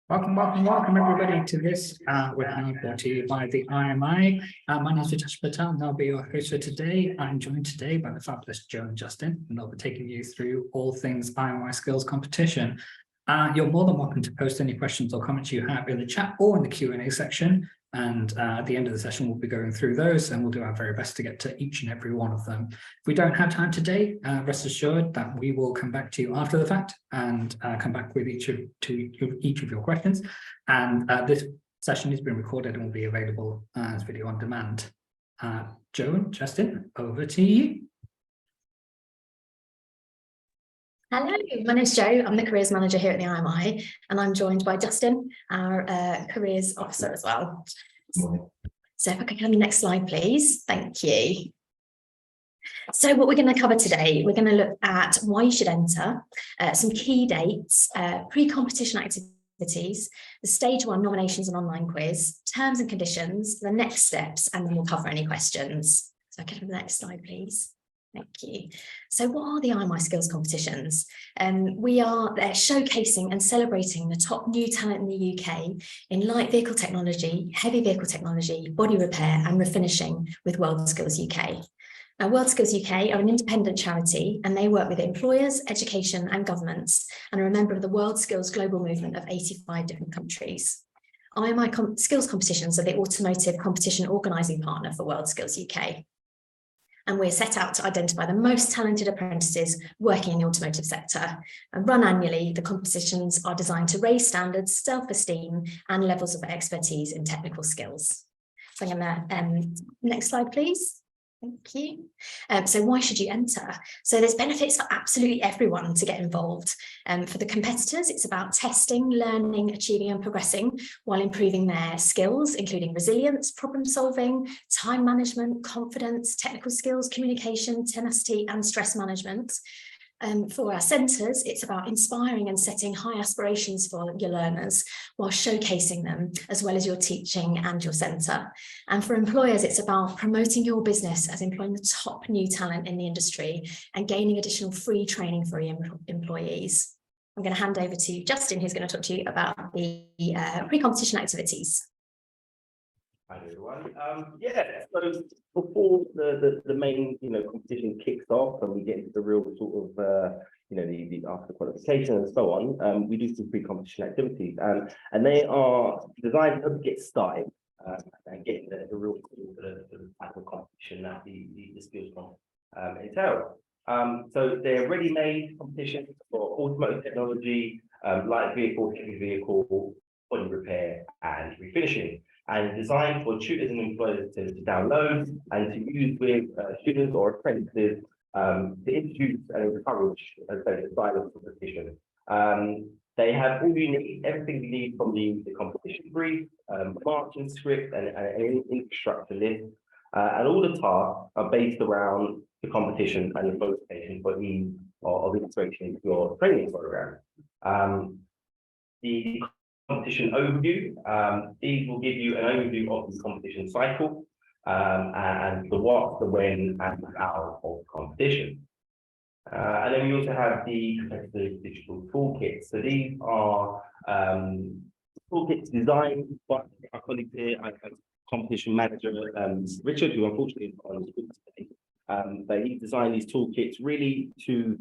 Welcome everybody to this webinar brought to you by the IMI. My name is Vitesh Patel and I'll be your host for today. I'm joined today by the fabulous Joe and Justin, and they'll be taking you through all things IMI Skills Competition. You're more than welcome to post any questions or comments you have in the chat or in the Q&A section. And at the end of the session, we'll be going through those and we'll do our very best to get to each and every one of them. If we don't have time today, rest assured that we will come back to you after the fact and come back with each of your questions. And this session has been recorded and will be available as video on demand. Joe and Justin, over to you. Hello, my name's Jo. I'm the Careers Manager here at the IMI, and I'm joined by Justin, our Careers Officer as well. So if I could have the next slide, please. Thank you. So what we're going to cover today, we're going to look at why you should enter, some key dates, pre-competition activities, the stage 1 nominations and online quiz, terms and conditions, the next steps, and then we'll cover any questions. So I could have the next slide, please. Thank you. So what are the IMI Skills Competitions? We are there showcasing and celebrating the top new talent in the UK in light vehicle technology, heavy vehicle technology, body repair and refinishing with World Skills UK. Now, World Skills UK are an independent charity and they work with employers, education and governments and are a member of the World Skills Global Movement of 85 different countries. IMI Skills Competitions are the automotive competition organising partner for World Skills UK. And we're set out to identify the most talented apprentices working in the automotive sector. And run annually, the competitions are designed to raise standards, self-esteem, and levels of expertise in technical skills. So I'm going to, next slide, please. Thank you. So why should you enter? So there's benefits for absolutely everyone to get involved. For the competitors, it's about testing, learning, achieving and progressing while improving their skills, including resilience, problem solving, time management, confidence, technical skills, communication, tenacity and stress management. For our centres, it's about inspiring and setting high aspirations for your learners while showcasing them, as well as your teaching and your centre. And for employers, it's about promoting your business as employing the top new talent in the industry and gaining additional free training for your employees. I'm going to hand over to Justin, who's going to talk to you about the pre-competition activities. Hi everyone. So before the main competition kicks off and we get into the real sort of the after qualification and so on, we do some pre-competition activities and they are designed to get started and get the real the type of competition that the skills entail. So they're ready-made competitions for automotive technology, light vehicle, heavy vehicle, body repair and refinishing. And designed for tutors and employers to download and to use with students or apprentices to introduce and encourage the style of competition. They have all you need, everything you need from the competition brief, marching script, and an infrastructure list. And all the tasks are based around the competition and the qualification for ease of integration into your training program. The competition overview. These will give you an overview of the competition cycle and the what, the when, and the how of the competition. And then we also have the competitive digital toolkits. So these are toolkits designed by our colleague here, our competition manager, Richard, who unfortunately is on the group today. But he designed these toolkits really to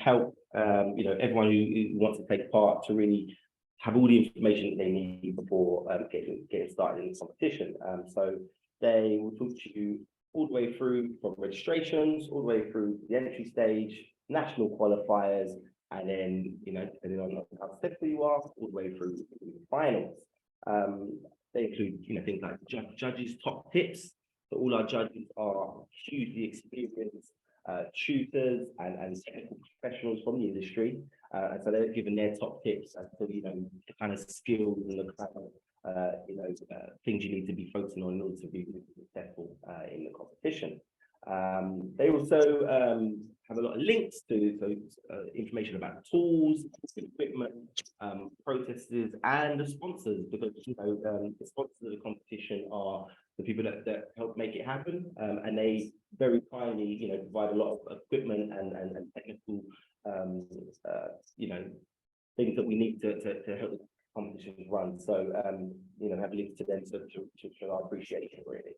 help everyone who wants to take part to really have all the information they need before getting started in the competition. So they will talk to you all the way through from registrations, all the way through the entry stage, national qualifiers, and then, depending on how successful you are, all the way through the finals. They include, things like judges' top tips. So all our judges are hugely experienced tutors and technical professionals from the industry. And so they're given their top tips as to, the kind of skills and the kind of, things you need to be focusing on in order to be successful in the competition. They also have a lot of links to information about tools, equipment, processes, and the sponsors, because the sponsors of the competition are the people that help make it happen, and they very kindly provide a lot of equipment and technical things that we need to help the competitions run. So, you know, have links to them to show our appreciation, really.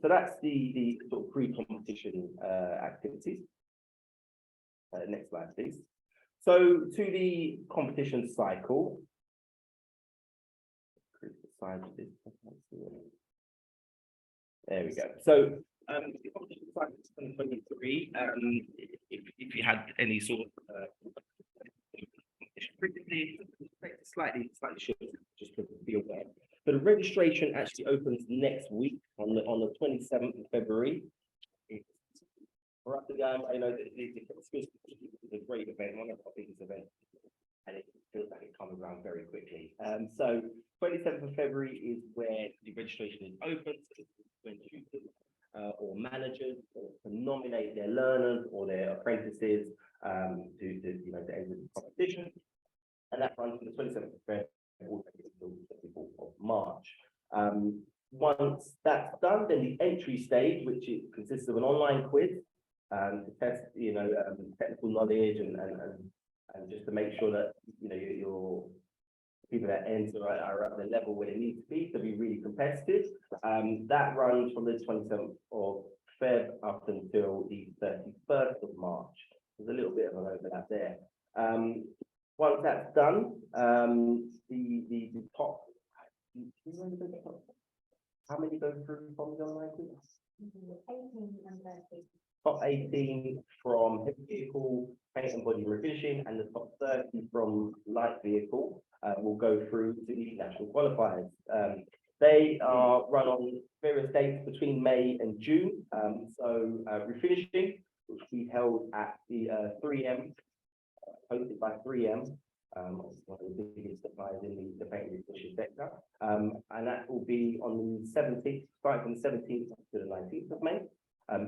So that's the sort of pre-competition activities. Next slide, please. So to the competition cycle. There we go. So the competition cycle is 2023. If you had any sort of previously, slightly short, just to be aware. But the registration actually opens next week on the 27th of February. For us again, I know that the Skills Competition is a great event, one of our biggest events, and it feels like it comes around very quickly. So 27th of February is where the registration is open, when tutors or managers can nominate their learners or their apprentices to enter the competition, and that runs from the 27th of February all the way until the 24th of March. Once that's done, then the entry stage, which consists of an online quiz to test, technical knowledge and just to make sure that your people that enter are at the level where they need to be really competitive. That runs from the 27th of Feb up until the 31st of March. There's a little bit of an overlap there. Once that's done, the top, how many go through from the online quiz? 18 and 30. Top 18 from heavy vehicle, paint and body refinishing, and the top 30 from light vehicle will go through to the national qualifiers. They are run on various dates between May and June. So refinishing, which we held at the 3M, hosted by 3M, one of the biggest suppliers in the paint and refinishing sector. And that will be on the 17th, starting from the 17th to the 19th of May.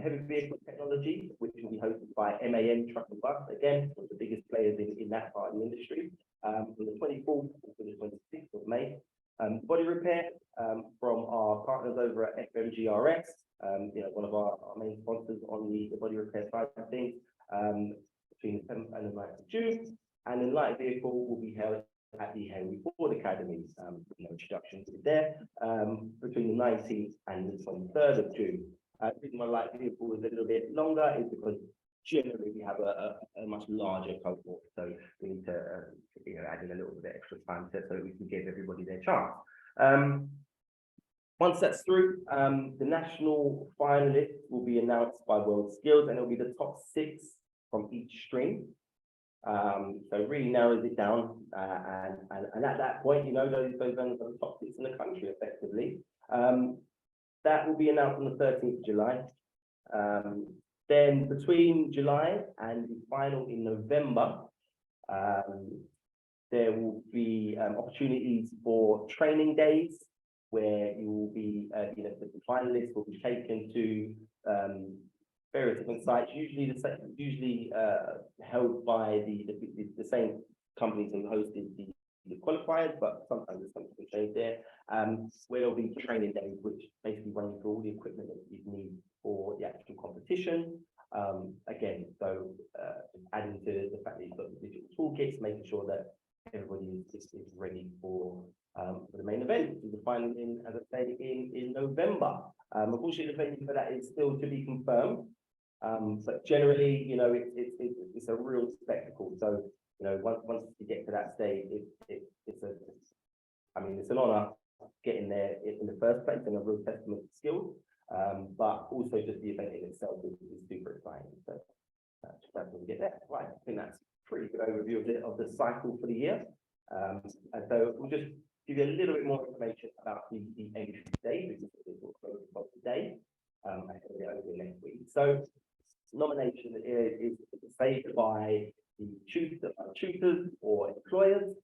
Heavy vehicle technology, which will be hosted by MAN Truck and Bus, again, one of the biggest players in that part of the industry, from the 24th to the 26th of May. Body repair from our partners over at FMGRS, one of our main sponsors on the body repair side of things, between the 7th and the 9th of June. And then light vehicle will be held at the Henry Ford Academy, introduction to there, between the 19th and the 23rd of June. The reason why light vehicle is a little bit longer is because generally we have a much larger cohort, so we need to add in a little bit of extra time so we can give everybody their chance. Once that's through, the national finalists will be announced by World Skills, and it'll be the top 6 from each stream. So it really narrows it down, and at that point, those are the top 6 in the country effectively. That will be announced on the 13th of July. Then between July and the final in November, there will be opportunities for training days where you will be, the finalists will be taken to various different sites, usually held by the same companies who hosted the qualifiers, but sometimes there's something to change there. Where there'll be training days, which basically run you through all the equipment that you need for the actual competition. Again, so adding to the fact that you've got the digital toolkits, making sure that everybody is ready for the main event, which is the final as I say, in November. Unfortunately, the venue for that is still to be confirmed. But generally, it's a real spectacle. So, once you get to that stage, it's an honor getting there in the first place and a real testament to skills. But also just the event in itself is super exciting. So that's when we get there. Right, I think that's a pretty good overview of the cycle for the year. And so we'll just give you a little bit more information about the entry day, because it's also today, and over the next week. So nomination is saved by the tutors or employers.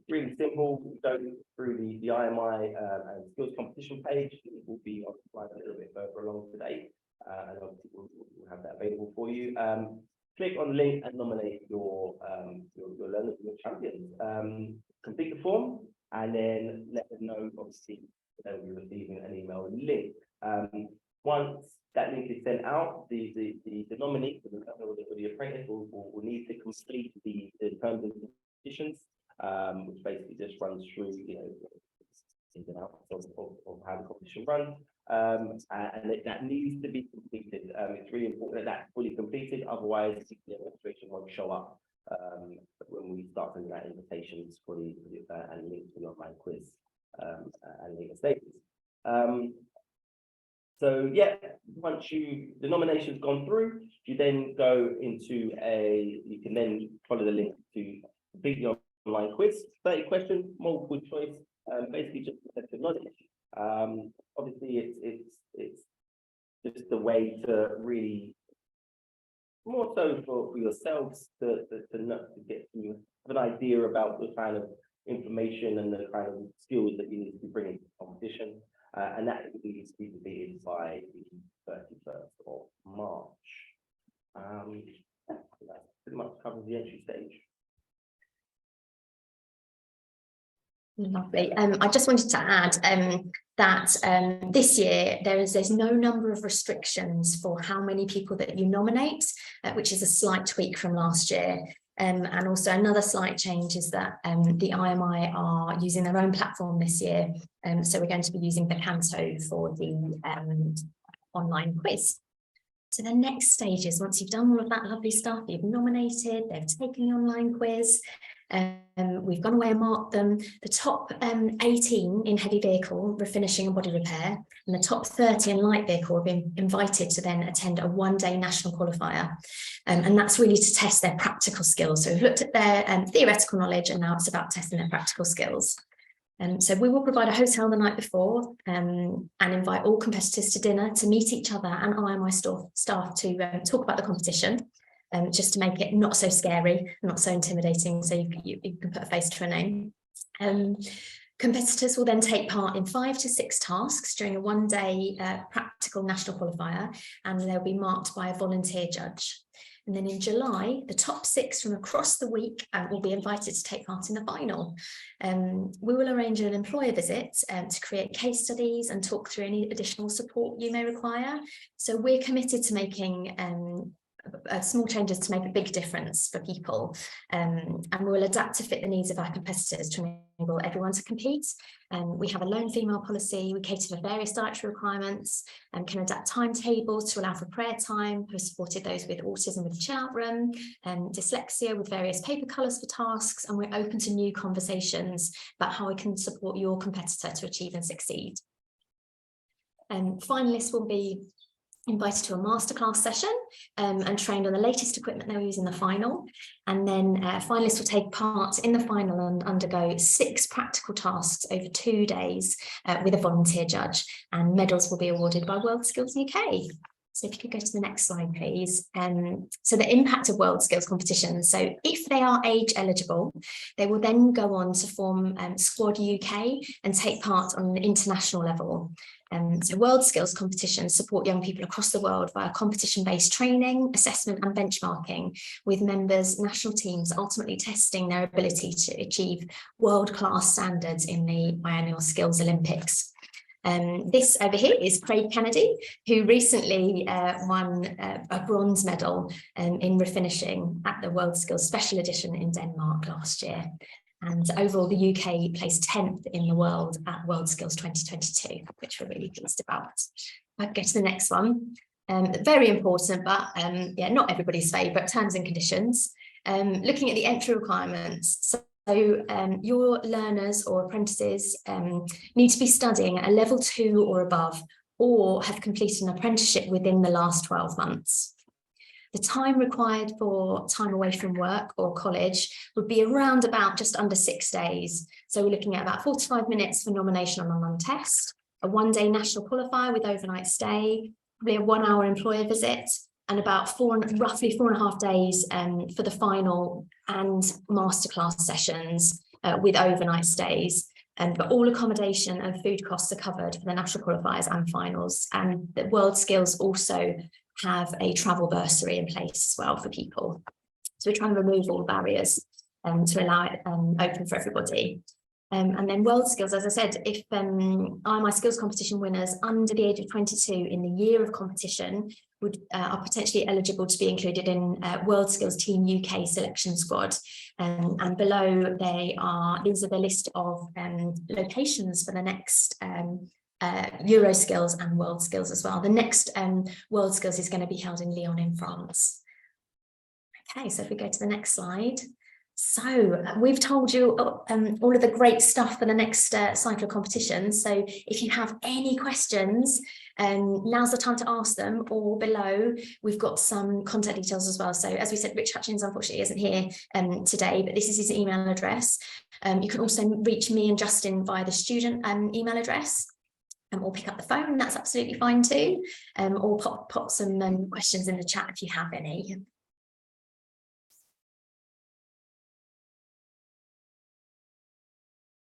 Really simple. Go through the IMI and Skills Competition page. It will be on the slide a little bit further along today, and obviously we'll have that available for you. Click on the link and nominate your learners, your champions. Complete the form and then let them know. Obviously, they'll be receiving an email link. Once that link is sent out, the nominee or the apprentice will need to complete the terms and conditions which basically just runs through, you know, ins and outs of how the competition runs. And that needs to be completed. It's really important that that's fully completed, otherwise the administration won't show up when we start sending out invitations for the and links to the online quiz and later stages. So yeah, once the nomination's gone through, you then go into you can then follow the link to complete the online quiz, 30 questions, multiple choice, basically just test of knowledge. Obviously it's just the way to really, more so for yourselves to get you an idea about the kind of information and the kind of skills that you need to be bringing to the competition. And that needs to be completed by the 31st of March. That pretty much covers the entry stage. Lovely. I just wanted to add that this year there's no number of restrictions for how many people that you nominate, which is a slight tweak from last year. And also another slight change is that the IMI are using their own platform this year. So we're going to be using Picanto for the online quiz. So the next stage is, once you've done all of that lovely stuff, you've nominated, they've taken the online quiz, we've gone away and marked them. The top 18 in heavy vehicle, refinishing and body repair, and the top 30 in light vehicle have been invited to then attend a one-day national qualifier. And that's really to test their practical skills. So we've looked at their theoretical knowledge, and now it's about testing their practical skills. So we will provide a hotel the night before and invite all competitors to dinner to meet each other and IMI staff to talk about the competition, just to make it not so scary, not so intimidating, so you can put a face to a name. Competitors will then take part in 5 to 6 tasks during a one-day practical national qualifier, and they'll be marked by a volunteer judge. And then in July, the top 6 from across the week will be invited to take part in the final. We will arrange an employer visit to create case studies and talk through any additional support you may require. So we're committed to making small changes to make a big difference for people, and we'll adapt to fit the needs of our competitors to enable everyone to compete. We have a lone female policy, we cater for various dietary requirements and can adapt timetables to allow for prayer time. We've supported those with autism with the chill out room, dyslexia with various paper colours for tasks, and we're open to new conversations about how we can support your competitor to achieve and succeed. Finalists will be invited to a masterclass session and trained on the latest equipment they'll use in the final. And then finalists will take part in the final and undergo 6 practical tasks over 2 days with a volunteer judge, and medals will be awarded by World Skills UK. So if you could go to the next slide, please. So the impact of World Skills Competition. So if they are age eligible, they will then go on to form Squad UK and take part on an international level. So World Skills Competitions support young people across the world via competition-based training, assessment and benchmarking, with members, national teams ultimately testing their ability to achieve world-class standards in the biennial Skills Olympics. This over here is Craig Kennedy, who recently won a bronze medal in refinishing at the World Skills Special Edition in Denmark last year. And overall, the UK placed 10th in the world at World Skills 2022, which we're really pleased about. I'll go to the next one. Very important, but yeah, not everybody's favourite, terms and conditions. Looking at the entry requirements. So your learners or apprentices need to be studying at a level 2 or above, or have completed an apprenticeship within the last 12 months. The time required for time away from work or college would be around about just under 6 days. So we're looking at about 45 minutes for nomination on online test, a one-day national qualifier with overnight stay, probably a 1-hour employer visit, and about roughly 4.5 days for the final and masterclass sessions with overnight stays. But all accommodation and food costs are covered for the national qualifiers and finals. And the World Skills also have a travel bursary in place as well for people. So we're trying to remove all barriers to allow it open for everybody. And then World Skills, as I said, if IMI Skills Competition winners under the age of 22 in the year of competition are potentially eligible to be included in World Skills Team UK selection squad. And below these are the list of locations for the next Euro Skills and World Skills as well. The next World Skills is going to be held in Lyon in France. Okay, so if we go to the next slide. So we've told you all of the great stuff for the next cycle of competition. So if you have any questions, now's the time to ask them, or below we've got some contact details as well. So as we said, Rich Hutchins unfortunately isn't here today, but this is his email address. You can also reach me and Justin via the student email address. Or pick up the phone, that's absolutely fine too. Or pop some questions in the chat if you have any.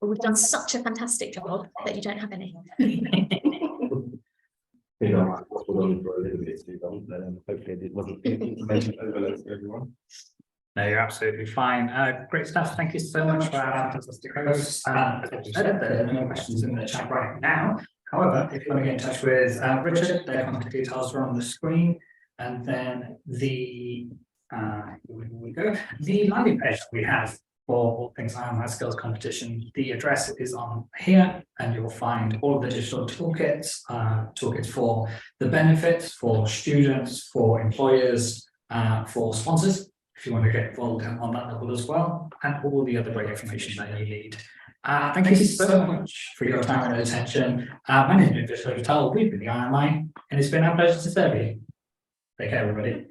We've done such a fantastic job that you don't have any. You know, I was on for a little bit too long, but hopefully it wasn't information overload for everyone. No, you're absolutely fine. Great stuff. Thank you so much for our fantastic hosts. As I said, there are no questions in the chat right now. However, if you want to get in touch with Richard, their contact details are on the screen. And then the landing page we have for all things IMI Skills Competition, the address is on here, and you'll find all of the digital toolkits, toolkits for the benefits, for students, for employers, for sponsors, if you want to get involved on that level as well, and all the other great information that you need. Thank you so much for your time and attention. My name is Richard Hotel. We've been the IMI, and it's been our pleasure to serve you. Take care, everybody.